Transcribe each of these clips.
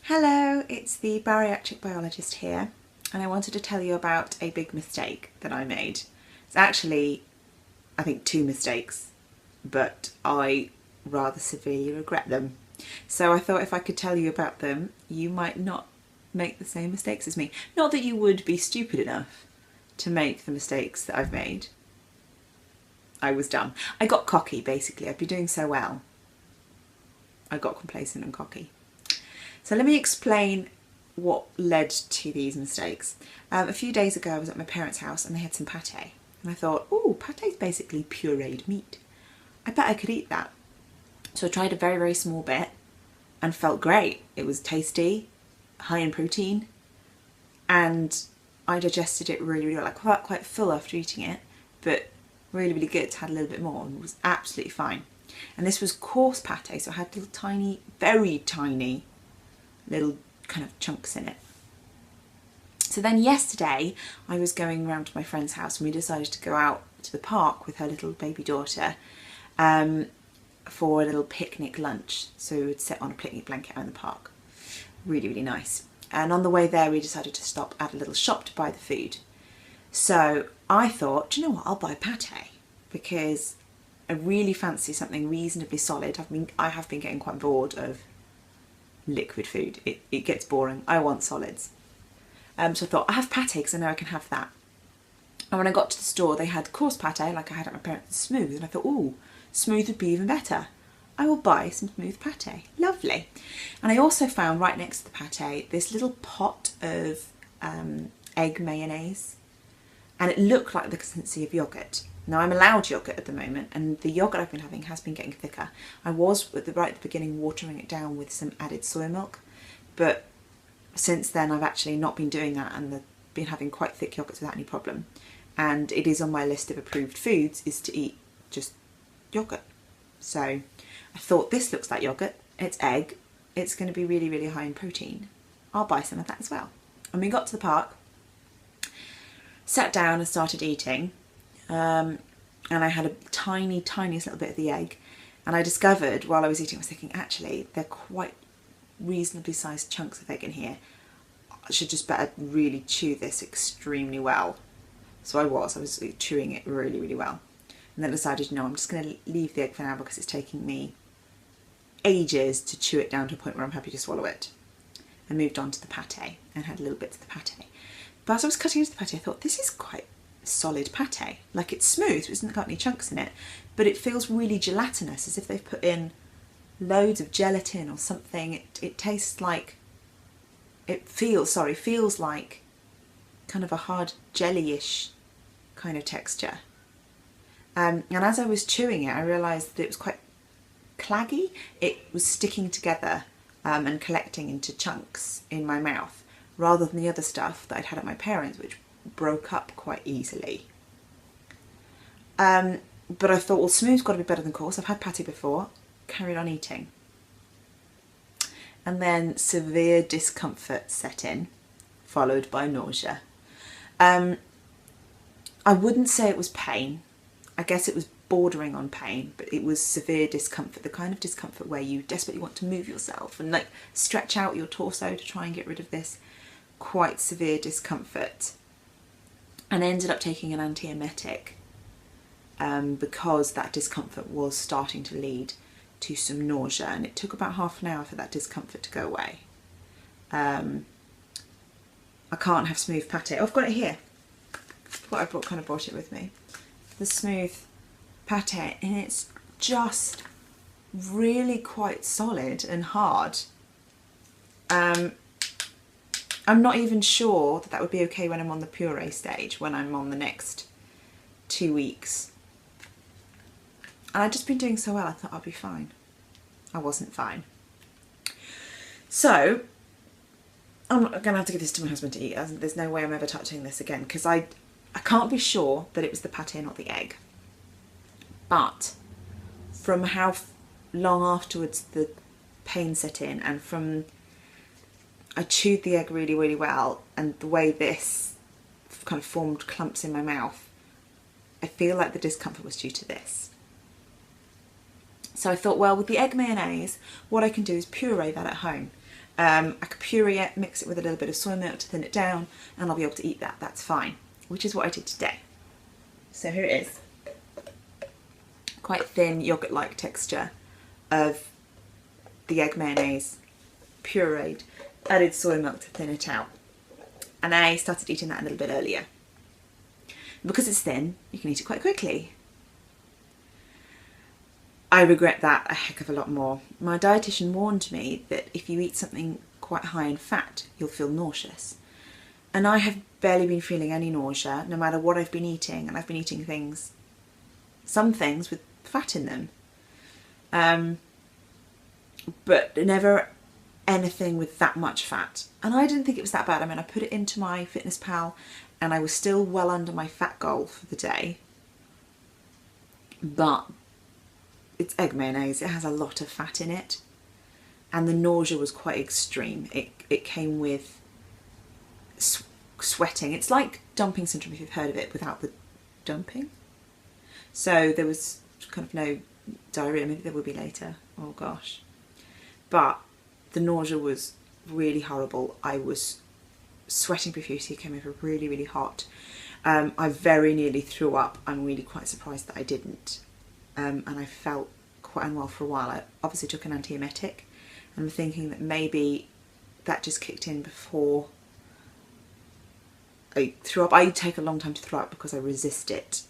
Hello, it's the bariatric biologist here, and I wanted to tell you about a big mistake that I made. It's actually, I think, two mistakes, but I rather severely regret them. So I thought if I could tell you about them, you might not make the same mistakes as me. Not that you would be stupid enough to make the mistakes that I've made. I was dumb. I got cocky, basically. I'd been doing so well. I got complacent and cocky. So let me explain what led to these mistakes. A few days ago I was at my parents' house and they had some pâté. And I thought, oh, pâté is basically pureed meat. I bet I could eat that. So I tried a very, very small bit and felt great. It was tasty, high in protein, and I digested it really, really well. I quite full after eating it, but really, really good. Had a little bit more and it was absolutely fine. And this was coarse pâté, so it had little tiny, very tiny little kind of chunks in it. So then yesterday I was going around to my friend's house and we decided to go out to the park with her little baby daughter for a little picnic lunch. So we would sit on a picnic blanket out in the park. Really, really nice. And on the way there we decided to stop at a little shop to buy the food. So I thought, do you know what, I'll buy pâté because I really fancy something reasonably solid. I have been getting quite bored of liquid food. It gets boring. I want solids. So I thought, I have pâté because I know I can have that. And when I got to the store, they had coarse pâté like I had at my parents' smooth, and I thought, oh, smooth would be even better. I will buy some smooth pâté. Lovely. And I also found right next to the pâté this little pot of egg mayonnaise, and it looked like the consistency of yoghurt. Now I'm allowed yoghurt at the moment, and the yoghurt I've been having has been getting thicker. I was right at the beginning watering it down with some added soy milk, but since then I've actually not been doing that and I've been having quite thick yoghurts without any problem. And it is on my list of approved foods is to eat just yoghurt. So I thought, this looks like yoghurt, it's egg, it's going to be really, really high in protein. I'll buy some of that as well. And we got to the park, sat down and started eating. And I had a tiniest little bit of the egg, and I discovered while I was eating, I was thinking, actually they're quite reasonably sized chunks of egg in here. I should just better really chew this extremely well. So I was chewing it really, really well, and then decided, no, I'm just going to leave the egg for now because it's taking me ages to chew it down to a point where I'm happy to swallow it. I moved on to the pâté and had little bits of the pâté. But as I was cutting into the pâté, I thought, this is quite solid pâté. Like, it's smooth, it hasn't got any chunks in it, but it feels really gelatinous, as if they've put in loads of gelatin or something. It tastes like, feels like kind of a hard jelly-ish kind of texture. And as I was chewing it, I realised that it was quite claggy. It was sticking together and collecting into chunks in my mouth, rather than the other stuff that I'd had at my parents', which broke up quite easily. But I thought, well, smooth's got to be better than coarse. I've had pâté before. Carried on eating. And then severe discomfort set in, followed by nausea. I wouldn't say it was pain. I guess it was bordering on pain, but it was severe discomfort, the kind of discomfort where you desperately want to move yourself and like stretch out your torso to try and get rid of this quite severe discomfort. And I ended up taking an antiemetic because that discomfort was starting to lead to some nausea, and it took about half an hour for that discomfort to go away. I can't have smooth pâté. Oh, I've got it here. I kind of brought it with me. The smooth pâté, and it's just really quite solid and hard. I'm not even sure that would be okay when I'm on the puree stage, when I'm on the next 2 weeks. And I'd just been doing so well, I thought I'd be fine. I wasn't fine. So I'm going to have to give this to my husband to eat. There's no way I'm ever touching this again, because I can't be sure that it was the pâté, not the egg. But from how long afterwards the pain set in, and from I chewed the egg really, really well, and the way this kind of formed clumps in my mouth, I feel like the discomfort was due to this. So I thought, well, with the egg mayonnaise, what I can do is puree that at home. I could puree it, mix it with a little bit of soy milk to thin it down, and I'll be able to eat that. That's fine, which is what I did today. So here it is. Quite thin yogurt-like texture of the egg mayonnaise, pureed, added soy milk to thin it out. And I started eating that a little bit earlier. Because it's thin, you can eat it quite quickly. I regret that a heck of a lot more. My dietitian warned me that if you eat something quite high in fat, you'll feel nauseous. And I have barely been feeling any nausea, no matter what I've been eating. And I've been eating things, some things with fat in them. But never anything with that much fat. And I didn't think it was that bad. I mean, I put it into my FitnessPal and I was still well under my fat goal for the day. But it's egg mayonnaise, it has a lot of fat in it. And the nausea was quite extreme. It came with sweating. It's like dumping syndrome, if you've heard of it, without the dumping. So there was kind of no diarrhea, maybe there will be later, oh gosh. But the nausea was really horrible. I was sweating profusely, it came over really, really hot. I very nearly threw up. I'm really quite surprised that I didn't. And I felt quite unwell for a while. I obviously took an antiemetic, and I'm thinking that maybe that just kicked in before I threw up. I take a long time to throw up because I resist it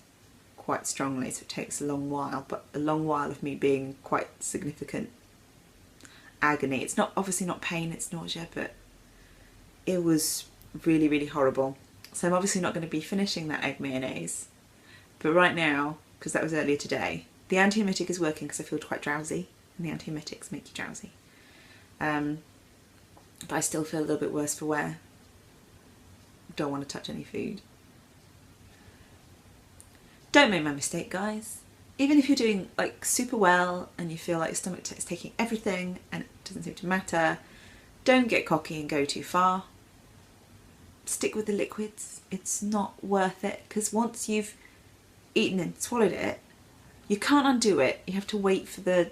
quite strongly, so it takes a long while, but a long while of me being quite significant agony. It's not obviously not pain, it's nausea, but it was really, really horrible. So I'm obviously not going to be finishing that egg mayonnaise, but right now, because that was earlier today, the antiemetic is working because I feel quite drowsy, and the antiemetics make you drowsy. But I still feel a little bit worse for wear. Don't want to touch any food. Don't make my mistake, guys. Even if you're doing like super well and you feel like your stomach is taking everything and it doesn't seem to matter, don't get cocky and go too far. Stick with the liquids. It's not worth it, because once you've eaten and swallowed it, you can't undo it. You have to wait for the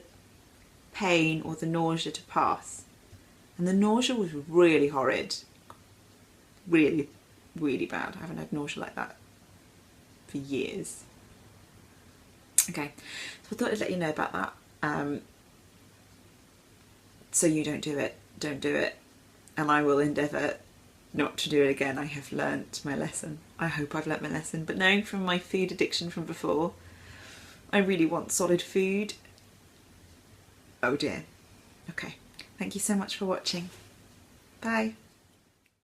pain or the nausea to pass. And the nausea was really horrid. Really, really bad. I haven't had nausea like that for years. Okay, so I thought I'd let you know about that. So you don't do it. Don't do it. And I will endeavour not to do it again. I have learnt my lesson. I hope I've learnt my lesson. But knowing from my food addiction from before, I really want solid food. Oh dear. Okay. Thank you so much for watching. Bye.